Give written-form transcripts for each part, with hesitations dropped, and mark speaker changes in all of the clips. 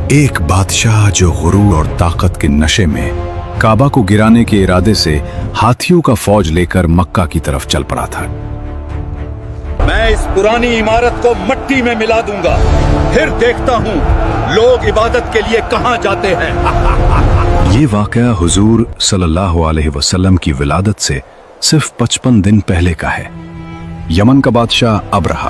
Speaker 1: ایک بادشاہ جو غرور اور طاقت کے نشے میں کعبہ کو گرانے کے ارادے سے ہاتھیوں کا فوج لے کر مکہ کی طرف چل پڑا تھا۔
Speaker 2: میں اس پرانی عمارت کو مٹی میں ملا دوں گا، پھر دیکھتا ہوں لوگ عبادت کے لیے کہاں جاتے ہیں۔
Speaker 1: یہ واقعہ حضور صلی اللہ علیہ وسلم کی ولادت سے صرف 55 دن پہلے کا ہے۔ یمن کا بادشاہ ابرہہ،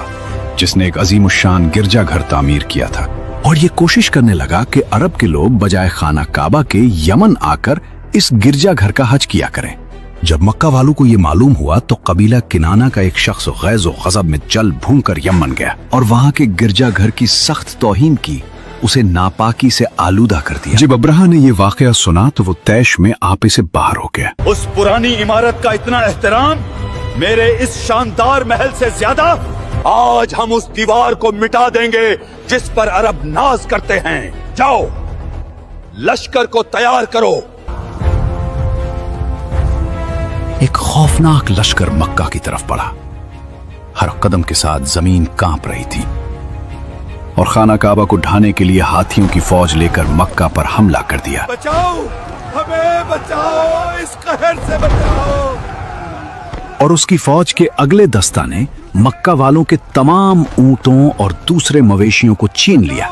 Speaker 1: جس نے ایک عظیم الشان گرجا گھر تعمیر کیا تھا اور یہ کوشش کرنے لگا کہ عرب کے لوگ بجائے خانہ کعبہ کے یمن آ کر اس گرجا گھر کا حج کیا کریں۔ جب مکہ والوں کو یہ معلوم ہوا تو قبیلہ کنانہ کا ایک شخص غیظ و غضب میں چل بھون کر یمن گیا اور وہاں کے گرجا گھر کی سخت توہین کی، اسے ناپاکی سے آلودہ کر دیا۔ جب ابرہہ نے یہ واقعہ سنا تو وہ طیش میں آپے سے باہر ہو گیا۔
Speaker 2: اس پرانی عمارت کا اتنا احترام میرے اس شاندار محل سے زیادہ؟ آج ہم اس دیوار کو مٹا دیں گے جس پر عرب ناز کرتے ہیں۔ جاؤ، لشکر کو تیار کرو۔
Speaker 1: ایک خوفناک لشکر مکہ کی طرف بڑھا۔ ہر قدم کے ساتھ زمین کانپ رہی تھی اور خانہ کعبہ کو ڈھانے کے لیے ہاتھیوں کی فوج لے کر مکہ پر حملہ کر دیا۔
Speaker 2: بچاؤ، ہمیں بچاؤ، اس قہر سے بچاؤ۔
Speaker 1: اور اس کی فوج کے اگلے دستہ نے مکہ والوں کے تمام اونٹوں اور دوسرے مویشیوں کو چھین لیا۔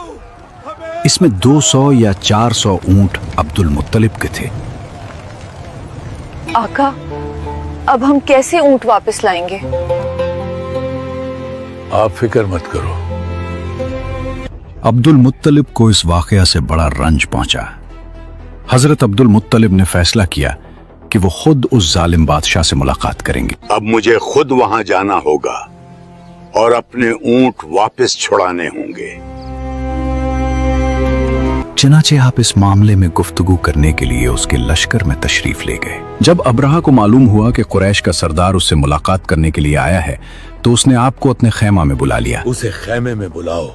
Speaker 1: اس میں 200 یا 400 اونٹ عبد المطلب کے تھے۔
Speaker 3: آقا، اب ہم کیسے اونٹ واپس لائیں گے؟
Speaker 4: آپ فکر مت کرو۔
Speaker 1: عبد المطلب کو اس واقعہ سے بڑا رنج پہنچا۔ حضرت عبد المطلب نے فیصلہ کیا کہ وہ خود اس ظالم بادشاہ سے ملاقات کریں گے۔
Speaker 4: اب مجھے خود وہاں جانا ہوگا اور اپنے اونٹ واپس چھڑانے ہوں گے۔
Speaker 1: چنانچہ آپ اس معاملے میں گفتگو کرنے کے لیے اس کے لشکر میں تشریف لے گئے۔ جب ابرہہ کو معلوم ہوا کہ قریش کا سردار اس سے ملاقات کرنے کے لیے آیا ہے تو اس نے آپ کو اپنے خیمہ میں بلا لیا۔
Speaker 4: اسے خیمے میں بلاؤ۔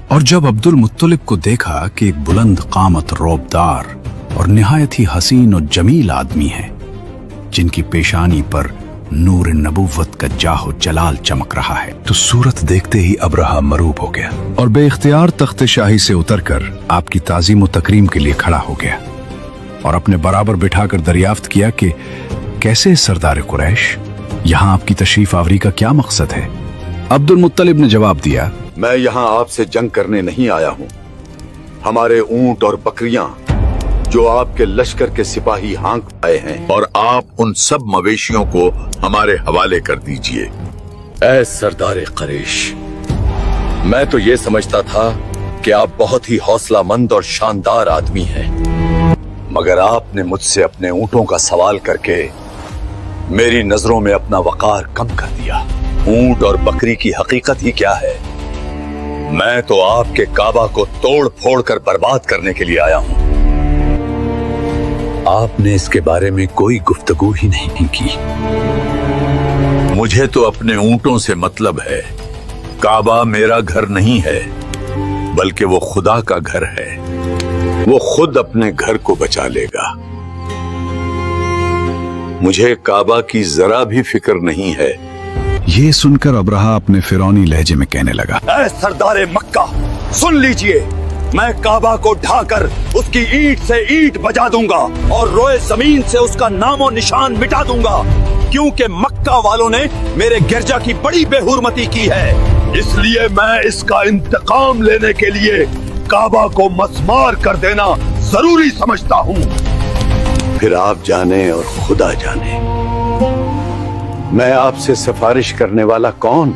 Speaker 1: اور جب عبد المطلب کو دیکھا کہ ایک بلند قامت، روبدار اور نہایت ہی حسین و جمیل آدمی ہے جن کی پیشانی پر نور نبوت کا جاہ و جلال چمک رہا ہے، تو صورت دیکھتے ہی ابرہہ مروب ہو گیا اور بے اختیار تخت شاہی سے اتر کر آپ کی تعظیم و تکریم کے لیے کھڑا ہو گیا اور اپنے برابر بٹھا کر دریافت کیا کہ کیسے سردار قریش، یہاں آپ کی تشریف آوری کا کیا مقصد ہے؟ عبد المطلب نے جواب دیا،
Speaker 2: میں یہاں آپ سے جنگ کرنے نہیں آیا ہوں۔ ہمارے اونٹ اور بکریاں جو آپ کے لشکر کے سپاہی ہانک آئے ہیں،
Speaker 4: اور آپ ان سب مویشیوں کو ہمارے حوالے کر دیجئے۔
Speaker 5: اے سردار قریش، میں تو یہ سمجھتا تھا کہ آپ بہت ہی حوصلہ مند اور شاندار آدمی ہیں،
Speaker 2: مگر آپ نے مجھ سے اپنے اونٹوں کا سوال کر کے میری نظروں میں اپنا وقار کم کر دیا۔ اونٹ اور بکری کی حقیقت ہی کیا ہے؟ میں تو آپ کے کعبہ کو توڑ پھوڑ کر برباد کرنے کے لیے آیا ہوں۔ آپ نے اس کے بارے میں کوئی گفتگو ہی نہیں کی۔
Speaker 4: مجھے تو اپنے اونٹوں سے مطلب ہے۔ کعبہ میرا گھر نہیں ہے بلکہ وہ خدا کا گھر ہے۔
Speaker 2: وہ خود اپنے گھر کو بچا لے گا۔ مجھے کعبہ کی ذرا بھی فکر نہیں ہے۔
Speaker 1: یہ سن کر ابرہہ اپنے فرعونی لہجے میں کہنے لگا،
Speaker 2: اے سردار مکہ، سن لیجئے، میں کعبہ کو ڈھا کر اس کی اینٹ سے اینٹ بجا دوں گا اور روئے زمین سے اس کا نام و نشان مٹا دوں گا، کیونکہ مکہ والوں نے میرے گرجا کی بڑی بے حرمتی کی ہے۔ اس لیے میں اس کا انتقام لینے کے لیے کعبہ کو مسمار کر دینا ضروری سمجھتا ہوں۔ پھر آپ جانے اور خدا جانے، میں آپ سے سفارش کرنے والا کون؟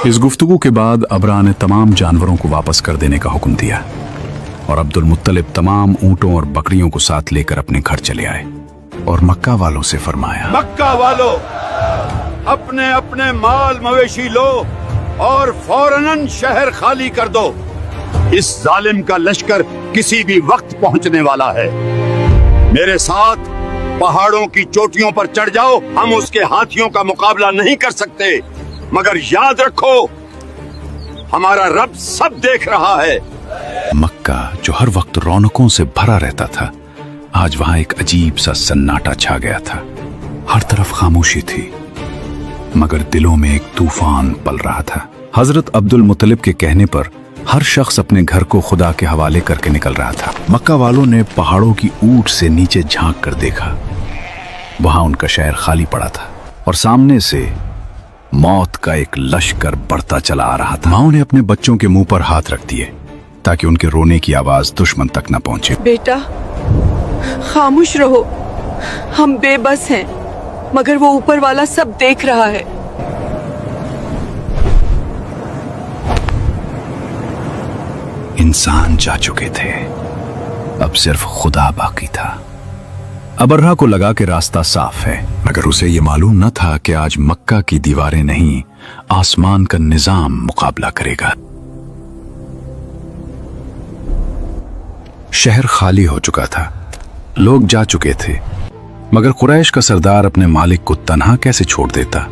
Speaker 1: اس گفتگو کے بعد ابرہہ نے تمام جانوروں کو واپس کر دینے کا حکم دیا اور عبد المطلب تمام اونٹوں اور بکریوں کو ساتھ لے کر اپنے گھر چلے آئے اور مکہ والوں سے فرمایا،
Speaker 2: مکہ والو، اپنے اپنے مال مویشی لو اور فوراً شہر خالی کر دو۔ اس ظالم کا لشکر کسی بھی وقت پہنچنے والا ہے۔ میرے ساتھ پہاڑوں کی چوٹیوں پر چڑھ جاؤ، ہم اس کے ہاتھیوں کا مقابلہ نہیں کر سکتے، مگر یاد رکھو ہمارا رب سب دیکھ رہا ہے۔
Speaker 1: مکہ جو ہر وقت رونقوں سے بھرا رہتا تھا، آج وہاں ایک عجیب سا سناٹا چھا گیا تھا۔ हर तरफ खामोशी थी, मगर दिलों में एक तूफान पल रहा था। हजरत अब्दुल मुत्तलिब के कहने पर हर शख्स अपने घर को खुदा के हवाले करके निकल रहा था। मक्का वालों ने पहाड़ों की ऊंट से नीचे झांक कर देखा। वहां उनका शहर खाली पड़ा था और सामने से मौत का एक लश्कर बढ़ता चला आ रहा था। माओ ने अपने बच्चों के मुंह पर हाथ रख दिए ताकि उनके रोने की आवाज दुश्मन तक न पहुंचे।
Speaker 6: बेटा, खामोश रहो, हम बेबस हैं, मगर वो ऊपर वाला सब देख रहा है।
Speaker 1: इंसान जा चुके थे, अब सिर्फ खुदा बाकी था। अबरहा को लगा कि रास्ता साफ है, मगर उसे ये मालूम न था कि आज मक्का की दीवारें नहीं, आसमान का निजाम मुकाबला करेगा। शहर खाली हो चुका था, लोग जा चुके थे, मगर कुरैश का सरदार अपने मालिक को तन्हा कैसे छोड़ देता।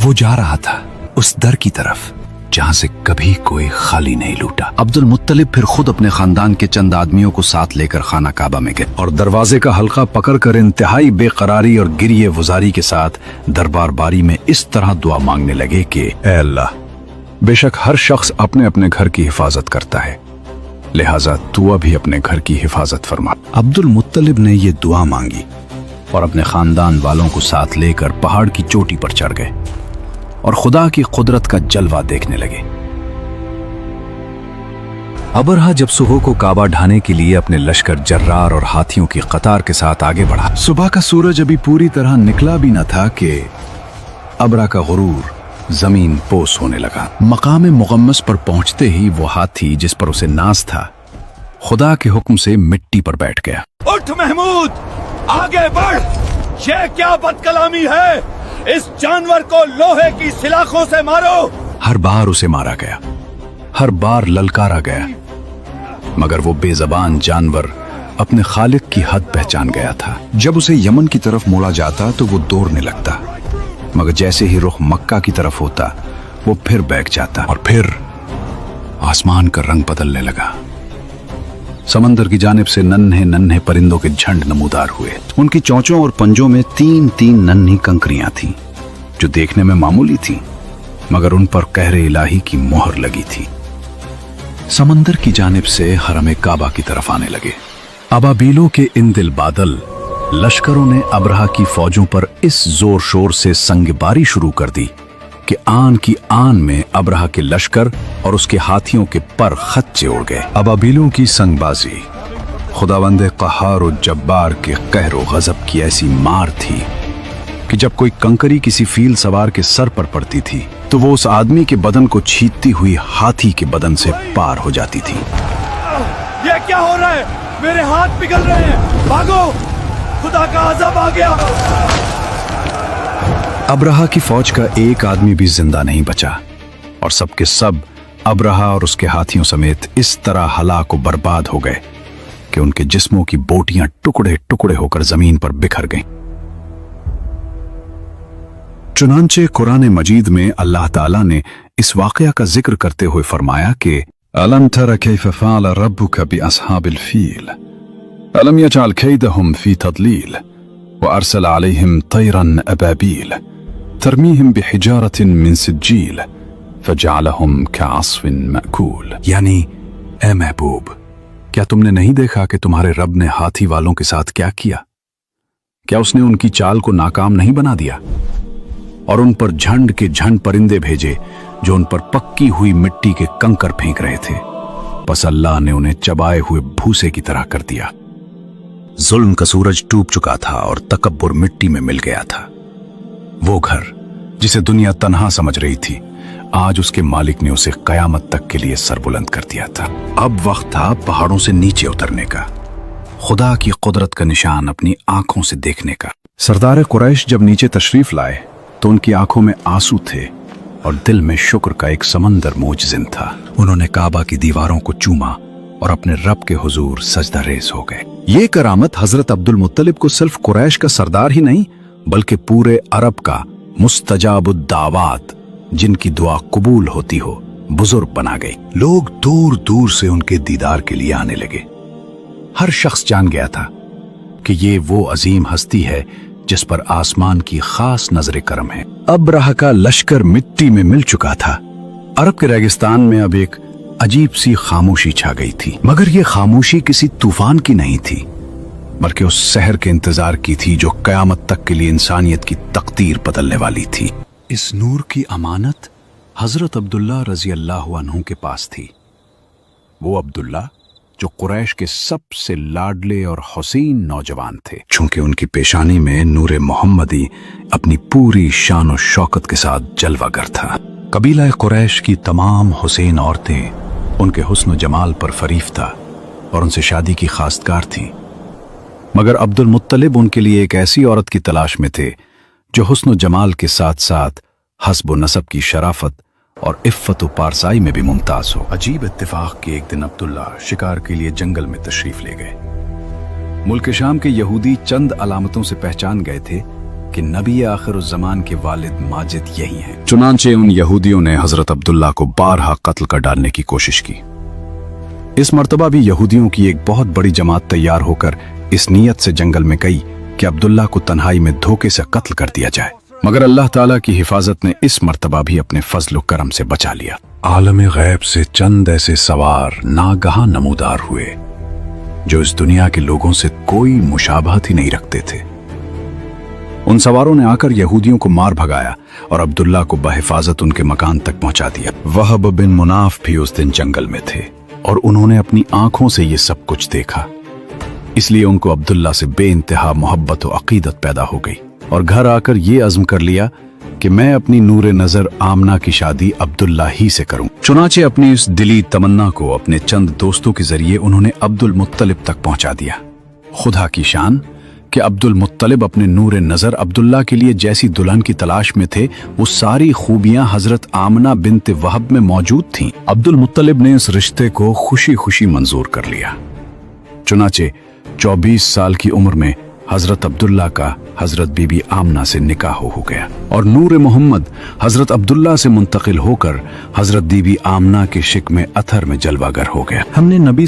Speaker 1: वो जा रहा था उस दर की तरफ जहां से कभी कोई खाली नहीं लूटा। अब्दुल मुत्तलिब फिर खुद अपने खानदान के चंद आदमियों को साथ लेकर खाना काबा में गए और दरवाजे का हल्का पकड़कर इंतहाई बेकरारी और गिरिए गुजारी के साथ दरबार बारी में इस तरह दुआ मांगने लगे कि ऐ अल्लाह, बेशक हर शख्स अपने अपने घर की हिफाजत करता है, लिहाजा तू भी अपने घर की हिफाजत फरमा। अब्दुल मुत्तलिब ने ये दुआ मांगी और अपने खानदान वालों को साथ लेकर पहाड़ की चोटी पर चढ़ गए और खुदा की कुदरत का जलवा देखने लगे। अबरहा जब सुबह को काबा ढाने के लिए अपने लश्कर जर्रार और हाथियों की कतार के साथ आगे बढ़ा। सुबह का सूरज अभी पूरी तरह निकला भी न था कि अबरहा का गुरूर जमीन पोस होने लगा। मकाम मुगम्मस पर पहुंचते ही वो हाथी जिस पर उसे नाज था, खुदा के हुक्म से मिट्टी पर बैठ गया।
Speaker 2: उठ महमूद, आगे बढ़। ये क्या बदकलामी है? इस जानवर को लोहे की सिलाखों से मारो।
Speaker 1: हर बार उसे मारा गया, हर बार ललकारा गया, मगर वो बेजबान जानवर अपने खालिक की हद पहचान गया था। जब उसे यमन की तरफ मोड़ा जाता तो वो दौड़ने लगता, मगर जैसे ही रुख मक्का की तरफ होता वो फिर बैठ जाता और फिर आसमान का रंग बदलने लगा। समंदर की जानिब से नन्हे नन्हे परिंदों के झंड नमूदार हुए। उनकी चोंचों और पंजों में तीन तीन नन्ही कंकरियां थीं, जो देखने में मामूली थीं, मगर उन पर कहरे इलाही की मोहर लगी थी। समंदर की जानिब से हरम काबा की तरफ आने लगे। अबाबीलों के इन दिल बादल लश्करों ने अबरहा की फौजों पर इस जोर शोर से संगबारी शुरू कर दी कि आन की आन में अबरहा के लश्कर और उसके हाथियों के पर खच्चे उड़ गए। अबाबीलों की संगबाजी खुदावंदे क़हार और जब्बार के कहर और गजब की ऐसी मार थी कि जब कोई कंकरी किसी फील सवार के सर पर पड़ती थी तो वो उस आदमी के बदन को छींटती हुई हाथी के बदन से पार हो जाती थी।
Speaker 2: ये क्या हो रहा है? मेरे हाथ पिघल रहे हैं, भागो, खुदा का अज़ब आ गया।
Speaker 1: अबरहा की फौज का एक आदमी भी जिंदा नहीं बचा और सबके सब अबरहा और उसके हाथियों समेत इस तरह हलाक और बर्बाद हो गए कि उनके जिस्मों की बोटियां टुकड़े टुकड़े होकर जमीन पर बिखर गईं। चुनांचे कुरान मजीद में अल्लाह ताला ने इस वाकया का जिक्र करते हुए फरमाया कि अलम तरा कैफ फ़अल रब्बुका बिअस्हाबिल फील अलम यजअल कैदहुम फी तदलील व अरसल अलैहिम तैरन अबाबील तरमीहिम बिहिजारतिन मिन सिज्जील फजअलहुम कअस्फिन मअकूल। यानी ए महबूब, क्या तुमने नहीं देखा कि तुम्हारे रब ने हाथी वालों के साथ क्या किया? क्या उसने उनकी चाल को नाकाम नहीं बना दिया और उन पर झंड के झंड परिंदे भेजे जो उन पर पक्की हुई मिट्टी के कंकर फेंक रहे थे? बस अल्लाह ने उन्हें चबाए हुए भूसे की तरह कर दिया। जुल्म का सूरज डूब चुका था और तकब्बुर मिट्टी में मिल गया था। वो घर जिसे दुनिया तन्हा समझ रही थी, आज उसके मालिक ने उसे कयामत तक के लिए सरबुलंद कर दिया था। अब वक्त था पहाड़ों से नीचे उतरने का, खुदा की कुदरत का निशान अपनी आंखों से देखने का। सरदार कुरैश जब नीचे तशरीफ लाए तो उनकी आंखों में आंसू थे और दिल में शुक्र का एक समंदर मोजजिन था। उन्होंने काबा की दीवारों को चूमा और अपने रब के हुजूर सजदा रेज हो गए। ये करामत हजरत अब्दुल मुत्तलिब को सिर्फ कुरैश का सरदार ही नहीं बल्कि पूरे अरब का मुस्तजाबुद्दावात, जिनकी दुआ कबूल होती हो, बुजुर्ग बना गई। लोग दूर दूर से उनके दीदार के लिए आने लगे। हर शख्स जान गया था कि ये वो अजीम हस्ती है जिस पर आसमान की खास नजर करम है। अब्राहा का लश्कर मिट्टी में मिल चुका था। अरब के रेगिस्तान में अब एक अजीब सी खामोशी छा गई थी, मगर यह खामोशी किसी तूफान की नहीं थी, बल्कि उस सहर के इंतजार की थी जो कयामत तक के लिए इंसानियत की तकदीर बदलने वाली थी। इस नूर की अमानत हजरत अब्दुल्ला रजी अल्लाह अन्हु के पास थी। वो अब्दुल्ला जो कुरैश के सबसे लाडले और हसीन नौजवान थे, चूंकि उनकी पेशानी में नूर मोहम्मदी अपनी पूरी शान और शौकत के साथ जलवागर था। कबीला कुरैश की तमाम हुसैन औरतें उनके हुस्न जमाल पर फरीफ्ता और उनसे शादी की खास्तगार थीं, मगर अब्दुल मुत्तलिब उनके लिए एक ऐसी औरत की तलाश में थे जो हुस्न जमाल के साथ साथ हस्ब नसब की शराफत और इफ़्फ़त व पारसाई में भी मुमताज हो। अजीब इत्तिफाक कि एक दिन अब्दुल्ला शिकार के लिए जंगल में तशरीफ ले गए। मुल्क शाम के यहूदी चंद अलामतों से पहचान गए थे कि नबी आखिरुज़्ज़मान के वालिद माजिद यही हैं। चुनांचे उन यहूदियों ने हजरत अब्दुल्ला को बारहा कत्ल कर डालने की कोशिश की। इस मर्तबा भी यहूदियों की एक बहुत बड़ी जमात तैयार होकर इस नीयत से जंगल में गई कि अब्दुल्ला को तन्हाई में धोखे से कत्ल कर दिया जाए, मगर अल्लाह ताला की हिफाजत ने इस मर्तबा भी अपने फजल करम से बचा लिया। आलम गैब से चंद ऐसे सवार नागहा नमूदार हुए जो इस दुनिया के लोगों से कोई मुशाबहत ही नहीं रखते थे। उन सवारों ने आकर यहूदियों को मार भगाया और अब्दुल्ला को बहिफाजत उनके मकान तक पहुंचा दिया। वहब बिन मुनाफ भी उस दिन जंगल में थे और उन्होंने अपनी आंखों से ये सब कुछ देखा, इसलिए उनको अब्दुल्ला से बेइंतहा मोहब्बत और अकीदत पैदा हो गई और घर आकर ये अज़्म कर लिया कि मैं अपनी नूरे नजर आमना की शादी अब्दुल्ला ही से करूं। चुनाचे अपनी इस दिली तमन्ना को अपने चंद दोस्तों के जरिए उन्होंने अब्दुल मुत्तलिब तक पहुंचा दिया। खुदा की शान कि अब्दुल मुत्तलिब अपने नूरे नजर अब्दुल्ला के लिए जैसी दुल्हन की तलाश में थे, वो सारी खूबियां हजरत आमना बिन्त वहब में मौजूद थीं। अब्दुल मुत्तलिब ने इस रिश्ते को खुशी खुशी मंजूर कर लिया। चुनाचे 24 साल की उम्र में हजरत अब्दुल्ला का हजरत बीबी आमना से निकाह हो गया और नूर मोहम्मद हजरत अब्दुल्ला से मुंतकिल होकर हजरत बीबी आमना के शिक में अथर में जलवागर हो गया। हमने नबी